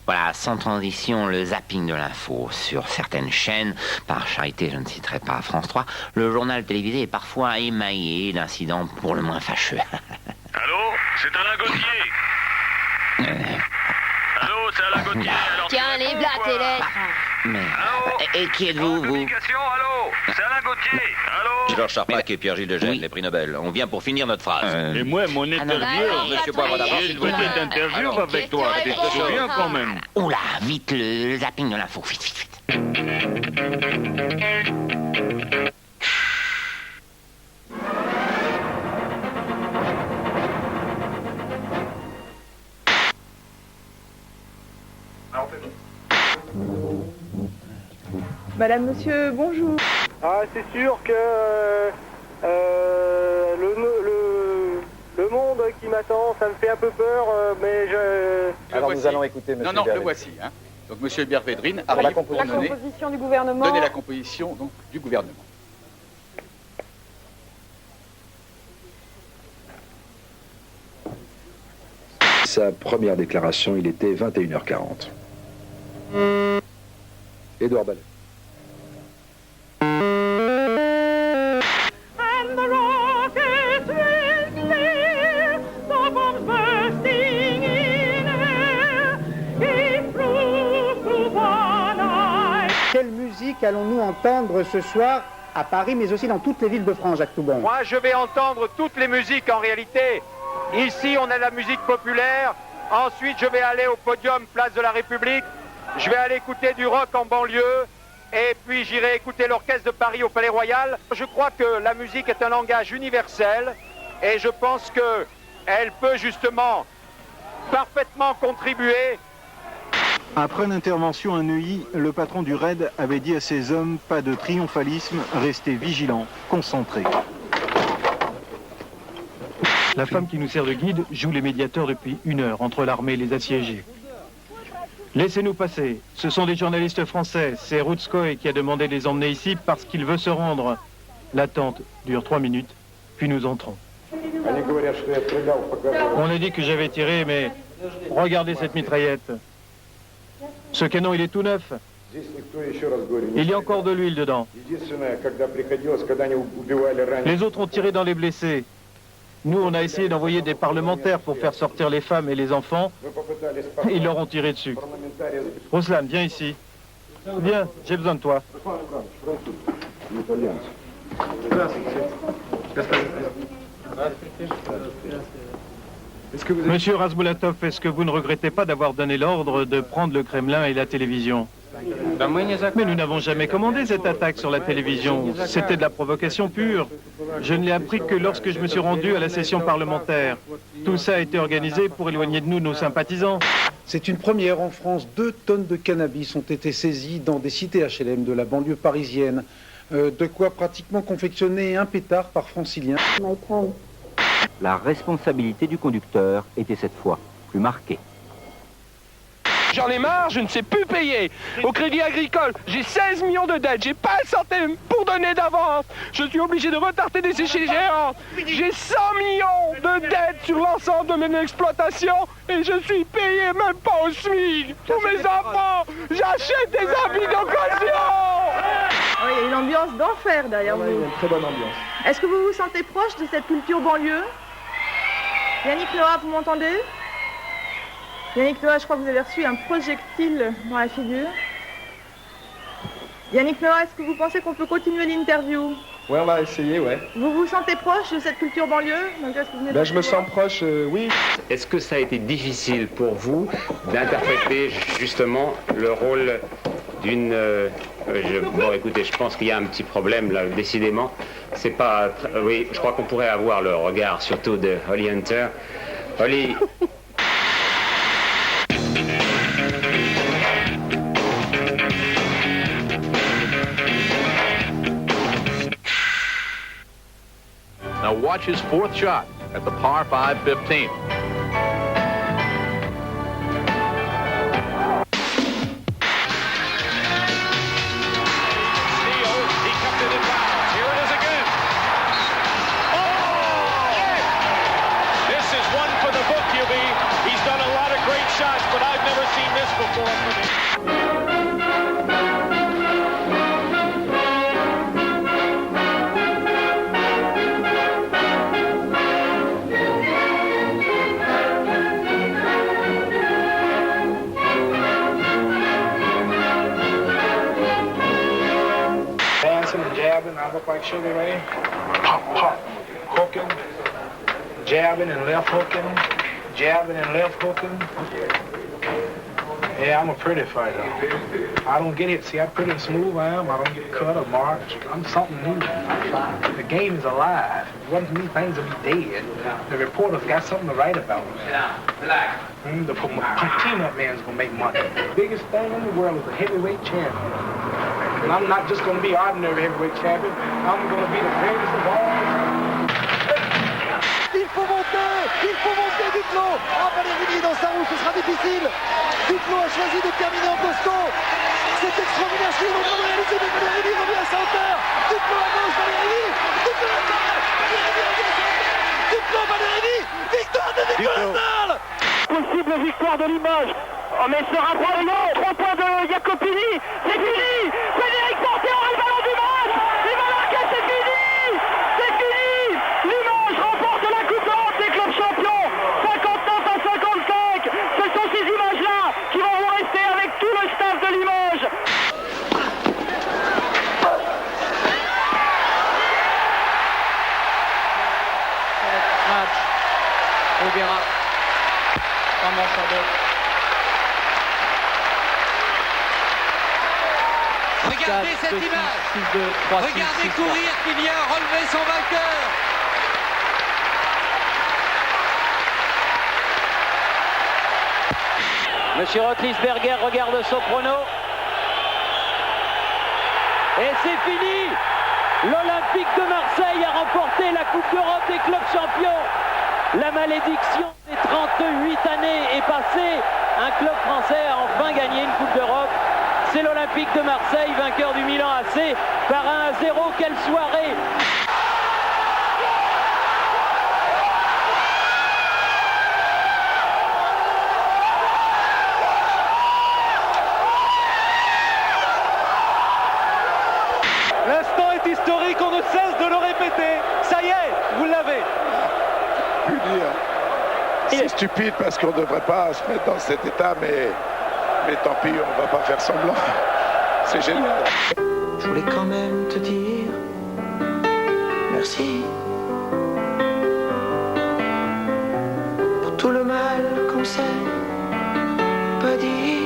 Voilà, sans transition, le zapping de l'info. Sur certaines chaînes, par charité, je ne citerai pas France 3, le journal télévisé est parfois émaillé d'incidents pour le moins fâcheux. Allô, c'est Alain Gauthier. Allô, c'est Alain Gauthier. Alors, tiens, les blagues, tes lettres. Mais... Allô. Et qui êtes-vous, vous? Communication, allô, c'est Alain Gauthier. Allô. Georges Charpak et Pierre-Gilles de Gênes, Oui. les prix Nobel. On vient pour finir notre phrase. Et moi, mon interview, Monsieur Poivre d'abord, j'ai s'il une vous plaît. petite interview Alors, avec toi. Tu te souviens quand même? Oula, vite le zapping de l'info, vite, vite, vite. Madame, monsieur, bonjour. Ah, c'est sûr que le monde qui m'attend, ça me fait un peu peur, mais je... Alors nous allons écouter monsieur Non, le Berlet. voici. Hein. Donc monsieur Bière-Védrine la arrive pour composition. donner, La composition du gouvernement. donner la composition donc, du gouvernement. Sa première déclaration, il était 21h40. Édouard Balet. Quelle musique allons-nous entendre ce soir à Paris, mais aussi dans toutes les villes de France, Jacques Toubon? Moi, je vais entendre toutes les musiques en réalité. Ici, on a la musique populaire. Ensuite, je vais aller au podium Place de la République. Je vais aller écouter du rock en banlieue. Et puis, j'irai écouter l'Orchestre de Paris au Palais Royal. Je crois que la musique est un langage universel. Et je pense qu'elle peut justement parfaitement contribuer. Après l'intervention à Neuilly, le patron du RAID avait dit à ses hommes, pas de triomphalisme, restez vigilants, concentrés. La femme qui nous sert de guide joue les médiateurs depuis 1 heure entre l'armée et les assiégés. Laissez-nous passer, ce sont des journalistes français, c'est Routskoy qui a demandé de les emmener ici parce qu'il veut se rendre. L'attente dure 3 minutes, puis nous entrons. On a dit que j'avais tiré, mais regardez cette mitraillette. Ce canon, il est tout neuf. Il y a encore de l'huile dedans. Les autres ont tiré dans les blessés. Nous, on a essayé d'envoyer des parlementaires pour faire sortir les femmes et les enfants. Ils leur ont tiré dessus. Ruslan, viens ici. Viens, j'ai besoin de toi. Monsieur Razmulatov, est-ce que vous ne regrettez pas d'avoir donné l'ordre de prendre le Kremlin et la télévision? Mais nous n'avons jamais commandé cette attaque sur la télévision. C'était de la provocation pure. Je ne l'ai appris que lorsque je me suis rendu à la session parlementaire. Tout ça a été organisé pour éloigner de nous nos sympathisants. C'est une première en France. 2 tonnes de cannabis ont été saisies dans des cités HLM de la banlieue parisienne. De quoi pratiquement confectionner un pétard par francilien. La responsabilité du conducteur était cette fois plus marquée. J'en ai marre, je ne sais plus payer. Au Crédit Agricole, j'ai 16 millions de dettes, j'ai pas un centime pour donner d'avance. Je suis obligé de retarder des échéances. J'ai 100 millions de dettes sur l'ensemble de mes exploitations et je suis payé même pas au SMIC. Pour mes enfants, j'achète des habits d'occasion. Oui, il y a une ambiance d'enfer derrière vous. Il y a une très bonne ambiance. Est-ce que vous vous sentez proche de cette culture banlieue? Yannick Noah, vous m'entendez? Yannick Noah, je crois que vous avez reçu un projectile dans la figure. Yannick Noah, est-ce que vous pensez qu'on peut continuer l'interview? Ouais, on va essayer, ouais. Vous vous sentez proche de cette culture banlieue? Malgré ce que vous venez de Ben, je me dire? sens proche, oui. Est-ce que ça a été difficile pour vous d'interpréter justement le rôle d'une... bon, écoutez, je pense qu'il y a un petit problème là, décidément. C'est pas... oui, je crois qu'on pourrait avoir le regard surtout de Holly Hunter. Holly... Now watch his 4th shot at the par 5 15th. Shots, but I never seen this before from him. Dancing and jabbing, I look like Sugar Ray. Pop, pop, hooking, jabbing and left hooking, jabbing and left hooking. Yeah, I'm a pretty fighter. I don't get it. See how pretty and smooth I am? I don't get cut or marked. I'm something new. The game is alive. If it wasn't for me, things would be dead. The reporters got something to write about. The peanut man's gonna make money. The biggest thing in the world is a heavyweight champion. And I'm not just gonna be ordinary heavyweight champion. I'm gonna be the greatest of all time. Il faut monter Duclos. Ah, Ballerini dans sa roue, ce sera difficile. Duclos a choisi de terminer en costaud. C'est extraordinaire ce qu'il est en train de réaliser, mais Ballerini revient à sa hauteur. Duclos à gauche, Ballerini. Duclos à droite. Ballerini revient à sa hauteur. Duclos, Ballerini. Victoire de Nicolas Salle. Possible victoire de Limoges. Oh mais ce rapport non, 3 points de Jacopini. C'est fini. Frédéric Fortier aura le ballon du match. Il va marquer, c'est fini. C'est fini. Limoges remporte la Coupe d'Europe des clubs champions. 59 à 55. Ce sont ces images-là qui vont vous rester avec tout le staff de Limoges. Match. On verra comment ça va. Regardez cette image. Regardez courir qui vient relever son vainqueur. Monsieur Rotlisberger regarde son chrono. Et c'est fini. L'Olympique de Marseille a remporté la Coupe d'Europe des clubs champions. La malédiction des 38 années est passée. Un club français a enfin gagné une Coupe d'Europe. C'est l'Olympique de Marseille, vainqueur du Milan AC par 1-0. Quelle soirée! L'instant est historique, on ne cesse de le répéter. Ça y est, vous l'avez. Plus dire. C'est stupide parce qu'on ne devrait pas se mettre dans cet état, mais tant pis, on ne va pas faire semblant. C'est génial. Je voulais quand même te dire merci pour tout le mal qu'on s'est pas dit.